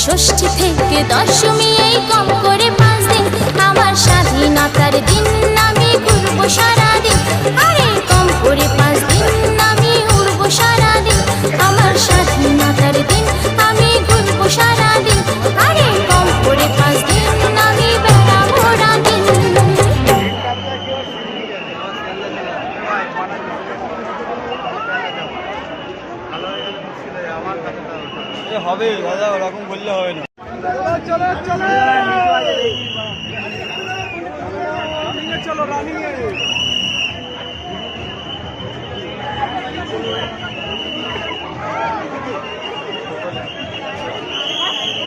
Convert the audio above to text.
ষষ্ঠী থেকে দশমী এই কম করে 5 দিন, আমার স্বাধীনতার দিন আমি ঘুরবো সারাদিন। আরে কম করে 5 দিন আমি ঘুরবো সারাদিন, আমার স্বাধীনতার দিন আমি ঘুরবো সারাদিন। আরে কম করে 5 দিন আমি বেড়াবো রাদিন। হবে দাদা, ওরকম বললে হবে না। চলো চলো চলো রানিং